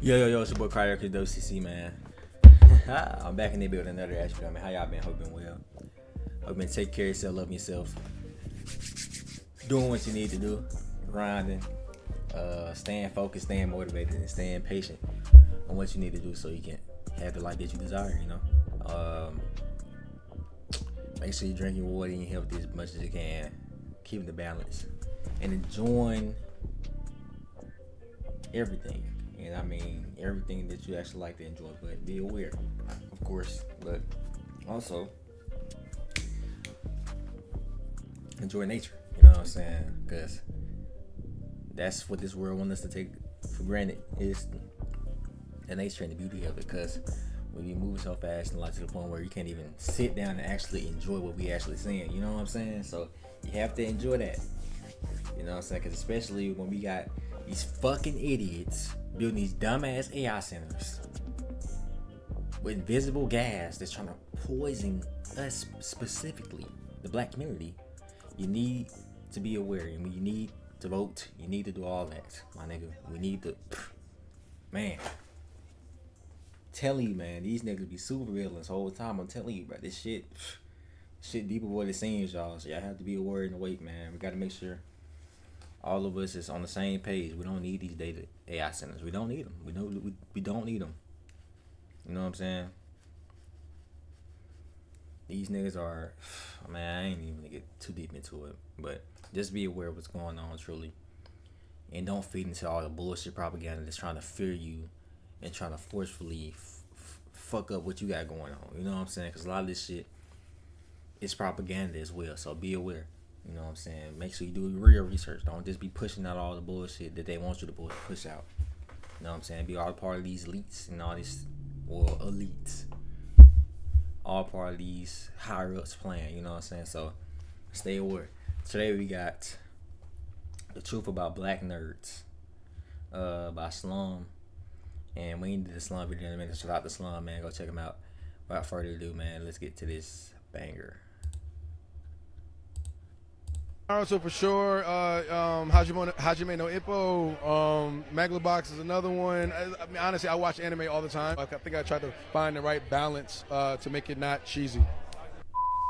Yo, it's your boy Carter, WCC, man. I'm back in the building, another aspect. I mean, how y'all been? Hope been well. Hope been take care of yourself, loving yourself, doing what you need to do, grinding, staying focused, staying motivated, and staying patient on what you need to do so you can have the life that you desire, you know. Make sure you're drinking water, eating healthy as much as you can, keeping the balance, and enjoying everything. And I mean everything that you actually like to enjoy, but be aware, of course, but also enjoy nature, you know what I'm saying? Because that's what this world wants us to take for granted, is the nature and the beauty of it. Because we move so fast and like to the point where you can't even sit down and actually enjoy what we actually seeing, you know what I'm saying? So you have to enjoy that, you know what I'm saying? Because especially when we got these fucking idiots building these dumbass AI centers with invisible gas that's trying to poison us, specifically the black community. You need to be aware. I mean, you need to vote. You need to do all that, my nigga. We need to, man. Telling you, man, these niggas be super villains the whole time. I'm telling you, bro, this shit deeper what it seems, y'all. So y'all have to be aware and awake, man. We got to make sure all of us is on the same page. We don't need these data AI centers. We don't need them. We don't need them. You know what I'm saying? These niggas are, man, I ain't even gonna get too deep into it, but just be aware of what's going on, truly, and don't feed into all the bullshit propaganda that's trying to fear you and trying to forcefully fuck up what you got going on. You know what I'm saying? Because a lot of this shit is propaganda as well. So be aware. You know what I'm saying? Make sure you do real research. Don't just be pushing out all the bullshit that they want you to push out. You know what I'm saying? Be all part of these elites and all these, well, elites. All part of these higher ups plan. You know what I'm saying? So stay aware. Today we got The Truth About Black Nerds by Slum. And we did the Slum video in a minute. Shout out to Slum, man. Go check him out. Without further ado, man, let's get to this banger. So for sure, Hajime no Ippo, Megalobox is another one. I mean, honestly, I watch anime all the time. I think I tried to find the right balance to make it not cheesy.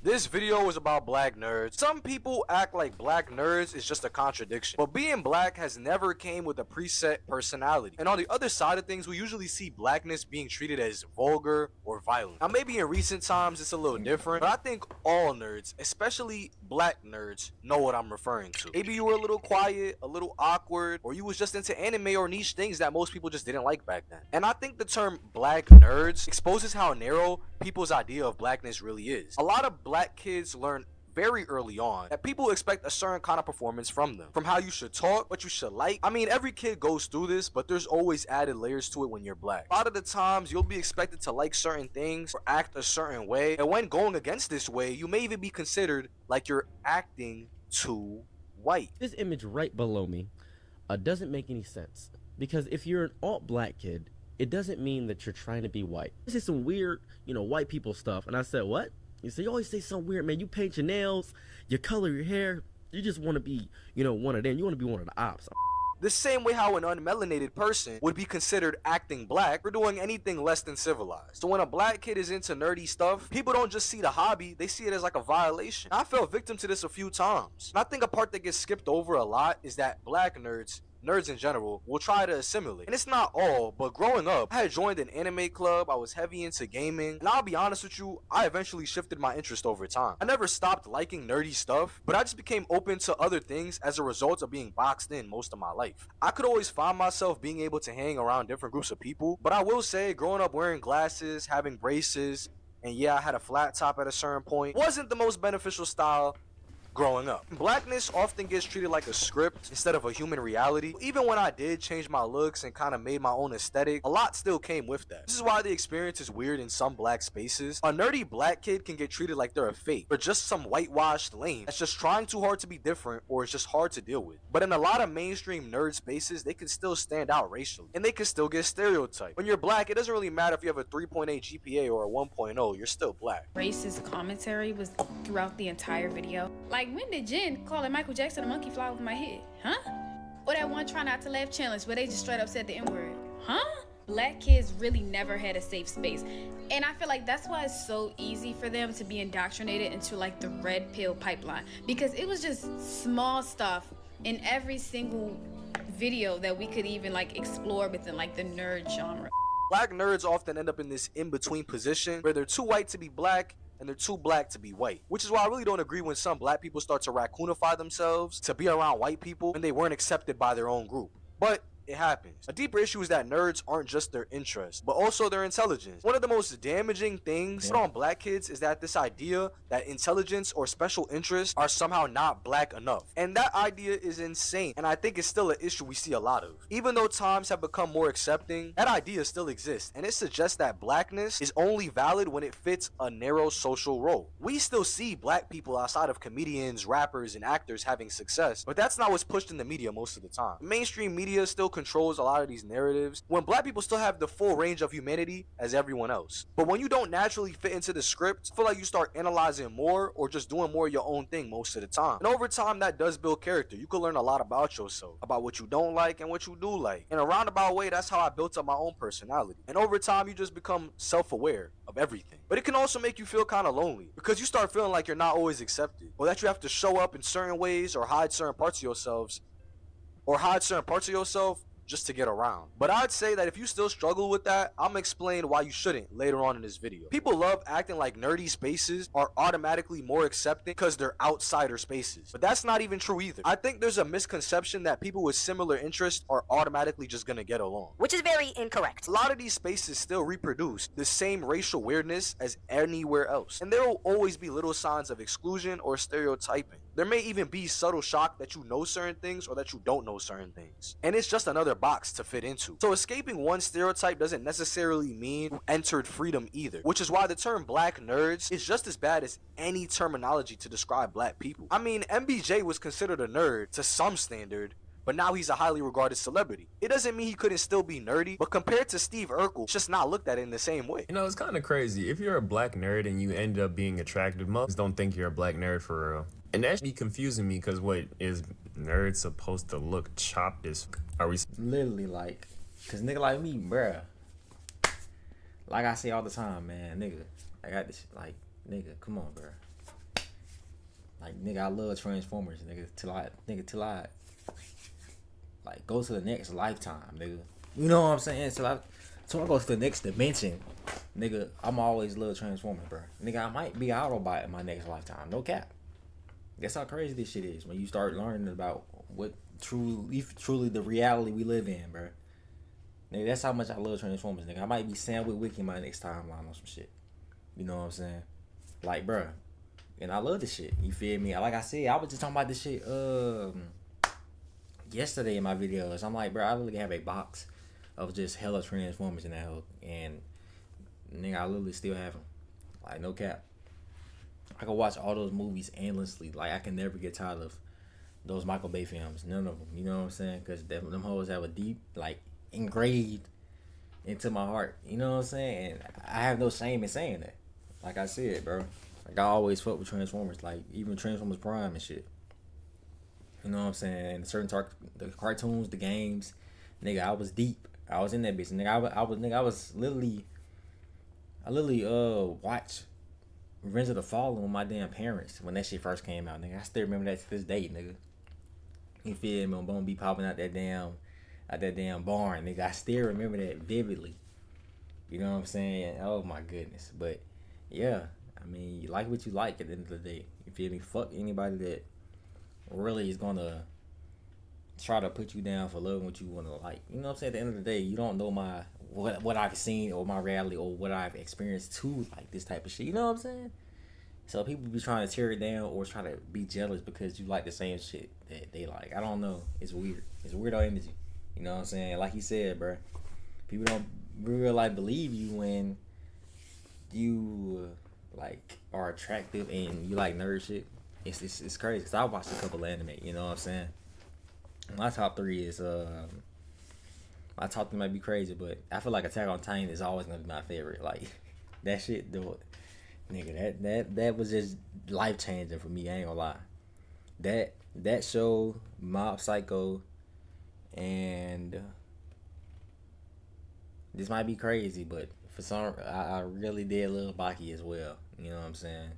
This video is about black nerds. Some people act like black nerds is just a contradiction, but being black has never came with a preset personality. And on the other side of things, we usually see blackness being treated as vulgar or violent. Now maybe in recent times it's a little different, but I think all nerds, especially black nerds, know what I'm referring to. Maybe you were a little quiet, a little awkward, or you was just into anime or niche things that most people just didn't like back then. And I think the term black nerds exposes how narrow people's idea of blackness really is. A lot of black kids learn very early on that people expect a certain kind of performance from them, from how you should talk, what you should like. I mean, every kid goes through this, but there's always added layers to it when you're black. A lot of the times you'll be expected to like certain things or act a certain way, and when going against this way, you may even be considered like you're acting too white. This image right below me doesn't make any sense, because if you're an alt black kid, it doesn't mean that you're trying to be white. This is some weird, white people stuff. And I said, what? You say, you always say something weird, man. You paint your nails, you color your hair. You just want to be, one of them. You want to be one of the ops. The same way how an unmelanated person would be considered acting black for doing anything less than civilized. So when a black kid is into nerdy stuff, people don't just see the hobby, they see it as like a violation. I fell victim to this a few times. And I think a part that gets skipped over a lot is that black nerds in general will try to assimilate. And it's not all, but growing up, I had joined an anime club, I was heavy into gaming, and I'll be honest with you, I eventually shifted my interest over time. I never stopped liking nerdy stuff, but I just became open to other things as a result of being boxed in most of my life. I could always find myself being able to hang around different groups of people, but I will say, growing up wearing glasses, having braces, and yeah, I had a flat top at a certain point, wasn't the most beneficial style growing up. Blackness often gets treated like a script instead of a human reality. Even when I did change my looks and kind of made my own aesthetic, a lot still came with that. This is why the experience is weird in some black spaces. A nerdy black kid can get treated like they're a fake, or just some whitewashed lame that's just trying too hard to be different, or it's just hard to deal with. But in a lot of mainstream nerd spaces, they can still stand out racially, and they can still get stereotyped. When you're black, it doesn't really matter if you have a 3.8 GPA or a 1.0, you're still black. Racist commentary was throughout the entire video. Like, when did Jen call Michael Jackson a monkey fly over my head? Huh? Or that one try not to laugh challenge where they just straight up said the N-word? Huh? Black kids really never had a safe space. And I feel like that's why it's so easy for them to be indoctrinated into like the red pill pipeline. Because it was just small stuff in every single video that we could even like explore within like the nerd genre. Black nerds often end up in this in-between position where they're too white to be black and they're too black to be white. Which is why I really don't agree when some black people start to raccoonify themselves to be around white people when they weren't accepted by their own group. But it happens. A deeper issue is that nerds aren't just their interests, but also their intelligence. One of the most damaging things on black kids is that this idea that intelligence or special interests are somehow not black enough. And that idea is insane, and I think it's still an issue we see a lot of. Even though times have become more accepting, that idea still exists, and it suggests that blackness is only valid when it fits a narrow social role. We still see black people outside of comedians, rappers, and actors having success, but that's not what's pushed in the media most of the time. Mainstream media still controls a lot of these narratives when black people still have the full range of humanity as everyone else. But when you don't naturally fit into the script, I feel like you start analyzing more or just doing more of your own thing most of the time. And over time, that does build character. You can learn a lot about yourself, about what you don't like and what you do like. In a roundabout way, that's how I built up my own personality. And over time, you just become self-aware of everything. But it can also make you feel kind of lonely because you start feeling like you're not always accepted, or that you have to show up in certain ways or hide certain parts of yourselves just to get around. But I'd say that if you still struggle with that, I'm gonna explain why you shouldn't later on in this video. People love acting like nerdy spaces are automatically more accepting because they're outsider spaces. But that's not even true either. I think there's a misconception that people with similar interests are automatically just gonna get along, which is very incorrect. A lot of these spaces still reproduce the same racial weirdness as anywhere else, and there will always be little signs of exclusion or stereotyping. There may even be subtle shock that you know certain things or that you don't know certain things. And it's just another box to fit into. So escaping one stereotype doesn't necessarily mean you entered freedom either, which is why the term black nerds is just as bad as any terminology to describe black people. I mean, MBJ was considered a nerd to some standard, but now he's a highly regarded celebrity. It doesn't mean he couldn't still be nerdy, but compared to Steve Urkel, it's just not looked at in the same way. You know, it's kind of crazy. If you're a black nerd and you end up being attractive, most don't think you're a black nerd for real. And that should be confusing me because what is nerds supposed to look chopped as? Are we literally like, cause nigga like me, bruh. Like I say all the time, man, nigga, I got this. Like, nigga, come on, bruh. Like, nigga, I love Transformers, nigga. Till I like go to the next lifetime, nigga. You know what I'm saying? So I go to the next dimension, nigga. I'm always love Transformers, bruh. Nigga, I might be Autobot in my next lifetime. No cap. That's how crazy this shit is when you start learning about what truly the reality we live in, bro. Nigga, that's how much I love Transformers, nigga. I might be Sam with Wiki in my next timeline on some shit. You know what I'm saying? Like, bro. And I love this shit. You feel me? Like I said, I was just talking about this shit yesterday in my videos. I'm like, bro, I literally have a box of just hella Transformers in that hoe. And, nigga, I literally still have them. Like, no cap. I can watch all those movies endlessly. Like, I can never get tired of those Michael Bay films. None of them. You know what I'm saying? Because them hoes have a deep, like, engraved into my heart. You know what I'm saying? And I have no shame in saying that. Like I said, bro. Like, I always fuck with Transformers. Like, even Transformers Prime and shit. You know what I'm saying? And certain the cartoons, the games. Nigga, I was deep. I was in that bitch. Nigga, I literally watched Revenge of the Fallen with my damn parents when that shit first came out, nigga. I still remember that to this day, nigga. You feel me? I'm gonna be popping out that damn barn, nigga. I still remember that vividly. You know what I'm saying? Oh my goodness. But yeah, I mean, you like what you like at the end of the day. You feel me? Fuck anybody that really is gonna try to put you down for loving what you wanna like. You know what I'm saying? At the end of the day, you don't know what I've seen or my reality or what I've experienced to like this type of shit. You know what I'm saying? So people be trying to tear it down or try to be jealous because you like the same shit that they like. I don't know. It's weird. It's weirdo energy. You know what I'm saying? Like he said, bro. People don't real like believe you when you like are attractive and you like nerd shit. It's crazy. Cause I watched a couple of anime. You know what I'm saying? My top 3 is my top 3 might be crazy, but I feel like Attack on Titan is always gonna be my favorite. Like that shit, though. Nigga, that was just life changing for me. I ain't gonna lie. That show, Mob Psycho, and this might be crazy, but for some, I really did love Baki as well. You know what I'm saying?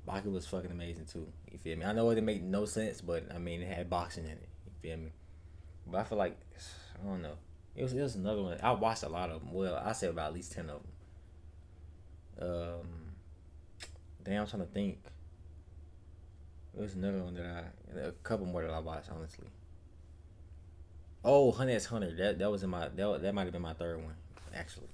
Baki was fucking amazing too. You feel me? I know it didn't make no sense, but I mean it had boxing in it. You feel me? But I feel like I don't know. It was another one. I watched a lot of them. Well, I say about at least 10 of them. Damn, I'm trying to think. There was another one a couple more that I watched, honestly. Oh, Hunter x Hunter. That was in my that might have been my 3rd one, actually.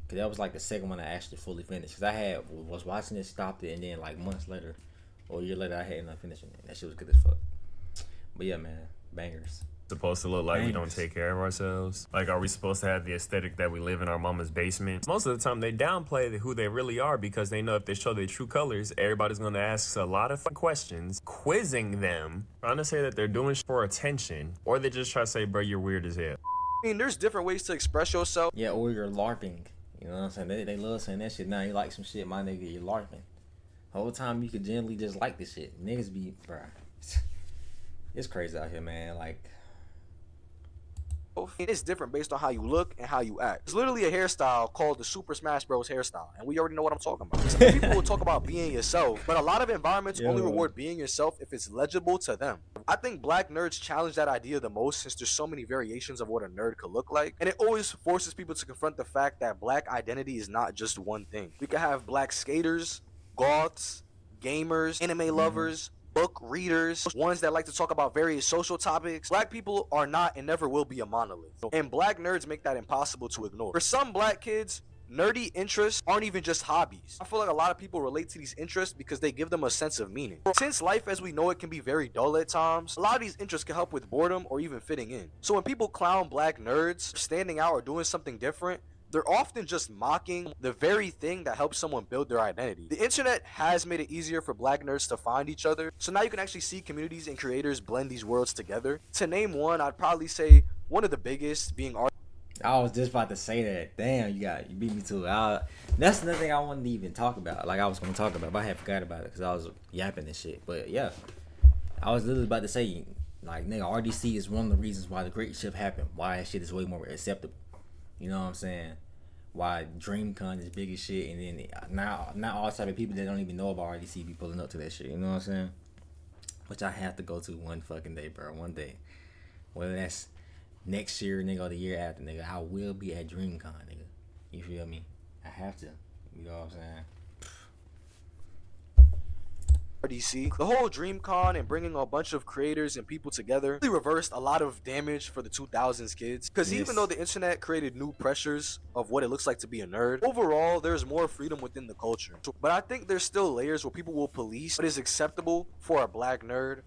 Cause that was like the 2nd one I actually fully finished. Cause I was watching it, stopped it, and then like months later, or a year later, I had not finishing it. That shit was good as fuck. But yeah, man, bangers. Supposed to look like we don't take care of ourselves? Like, are we supposed to have the aesthetic that we live in our mama's basement? Most of the time, they downplay who they really are because they know if they show their true colors, everybody's going to ask a lot of questions, quizzing them, trying to say that they're doing for attention, or they just try to say, bro, you're weird as hell. I mean, there's different ways to express yourself. Yeah, or you're LARPing. You know what I'm saying? They love saying that shit. Now you like some shit, my nigga, you're LARPing. The whole time you could generally just like this shit. Niggas be, bruh. It's crazy out here, man. Like, It's different based on how you look and how you act. It's literally a hairstyle called the Super Smash Bros. Hairstyle, and we already know what I'm talking about. Some people will talk about being yourself, but a lot of environments only reward being yourself if it's legible to them. I think black nerds challenge that idea the most since there's so many variations of what a nerd could look like, and it always forces people to confront the fact that black identity is not just one thing. We could have black skaters, goths, gamers, anime lovers, book readers, ones that like to talk about various social topics. Black people are not and never will be a monolith, and black nerds make that impossible to ignore. For some black kids, nerdy interests aren't even just hobbies. I feel like a lot of people relate to these interests because they give them a sense of meaning. Since life as we know it can be very dull at times, a lot of these interests can help with boredom or even fitting in. So when people clown black nerds for standing out or doing something different, they're often just mocking the very thing that helps someone build their identity. The internet has made it easier for black nerds to find each other, so now you can actually see communities and creators blend these worlds together. To name one, I'd probably say one of the biggest being art. I was just about to say that. Damn, you beat me to it. That's another thing I wanted to even talk about. Like I was gonna talk about, but I had forgot about it because I was yapping and shit. But yeah, I was literally about to say, like, nigga, RDC is one of the reasons why the great shift happened. Why that shit is way more acceptable. You know what I'm saying? Why DreamCon is big as shit, and then now all type of people that don't even know about RDC be pulling up to that shit. You know what I'm saying? Which I have to go to one fucking day, bro. One day, whether that's next year, nigga, or the year after, nigga, I will be at DreamCon, nigga. You feel me? I have to. You know what I'm saying? RDC. The whole DreamCon and bringing a bunch of creators and people together really reversed a lot of damage for the 2000s kids. Because even though the internet created new pressures of what it looks like to be a nerd, overall there's more freedom within the culture. But I think there's still layers where people will police what is acceptable for a black nerd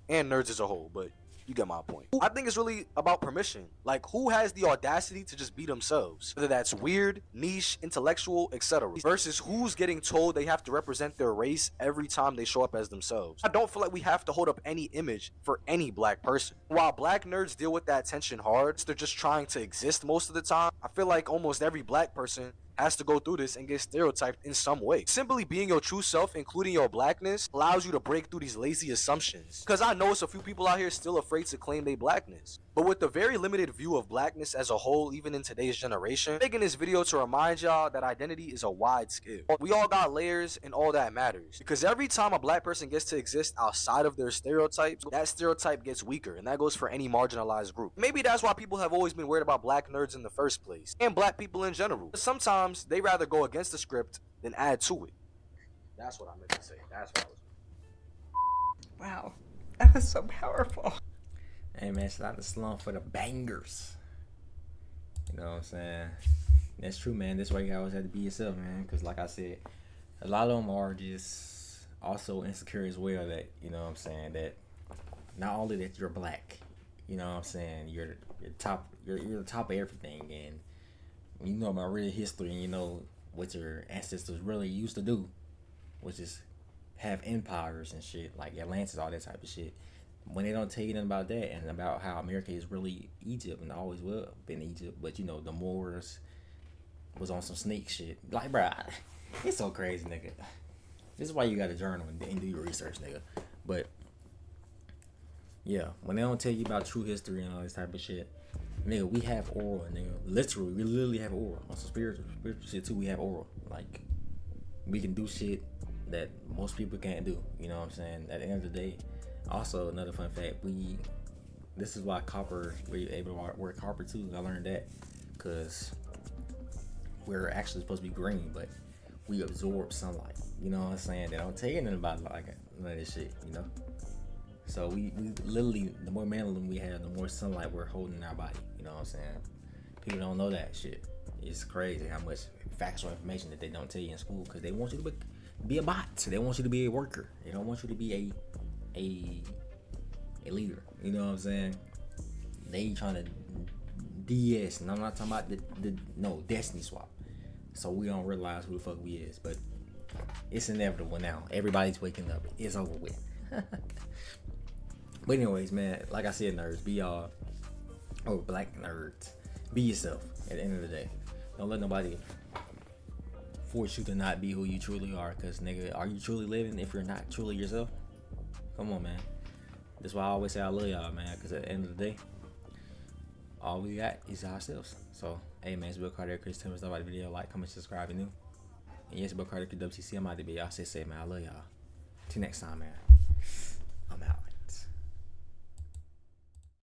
and nerds as a whole. But you get my point. I think it's really about permission. Like, who has the audacity to just be themselves? Whether that's weird, niche, intellectual, etc. Versus who's getting told they have to represent their race every time they show up as themselves. I don't feel like we have to hold up any image for any black person. While black nerds deal with that tension hard, they're just trying to exist most of the time. I feel like almost every black person has to go through this and get stereotyped in some way. Simply being your true self, including your blackness, allows you to break through these lazy assumptions. Because I know it's a few people out here still afraid to claim their blackness. But with the very limited view of blackness as a whole, even in today's generation, I'm making this video to remind y'all that identity is a wide scale. We all got layers and all that matters. Because every time a black person gets to exist outside of their stereotypes, that stereotype gets weaker, and that goes for any marginalized group. Maybe that's why people have always been worried about black nerds in the first place, and black people in general. Sometimes they rather go against the script than add to it. That's what I meant to say. That's what I was. Wow, that was so powerful. Hey man, shout out to Slum for the bangers. You know what I'm saying? That's true, man. That's why you always have to be yourself, man. Because like I said, a lot of them are just also insecure as well that, you know what I'm saying, that not only that you're black, you know what I'm saying, you're the top of everything, and you know my real history, and you know what your ancestors really used to do, which is have empires and shit like Atlantis, all that type of shit. When they don't tell you nothing about that and about how America is really Egypt and always will been Egypt, but you know the Moors was on some sneak shit. Like, bruh, it's so crazy, nigga. This is why you got to journal and do your research, nigga. But yeah, when they don't tell you about true history and all this type of shit, nigga, we have oral, nigga. Literally, we literally have oral. On some spiritual shit too, we have oral. Like, we can do shit that most people can't do. You know what I'm saying? At the end of the day, also another fun fact, this is why copper, we're able to work copper too. I learned that because we're actually supposed to be green, but we absorb sunlight. You know what I'm saying? They don't tell you nothing about like none of this shit, you know? So we literally, the more melanin we have, the more sunlight we're holding in our body. You know what I'm saying? People don't know that shit. It's crazy how much factual information that they don't tell you in school because they want you to be a bot. They want you to be a worker. They don't want you to be a leader. You know what I'm saying? They trying to DS, and I'm not talking about no destiny swap. So we don't realize who the fuck we is, but it's inevitable now. Everybody's waking up. It's over with. But anyways, man, like I said, nerds, be y'all, or black nerds, be yourself at the end of the day. Don't let nobody force you to not be who you truly are, because nigga, are you truly living if you're not truly yourself? Come on, man. That's why I always say I love y'all, man, because at the end of the day, all we got is ourselves. So, hey, man, it's Bill Carter, Chris Timbers. Stop by the video, like, comment, subscribe, and new. And yes, Bill Carter, WTC, I'm out to be. Y'all say, man, I love y'all. Till next time, man.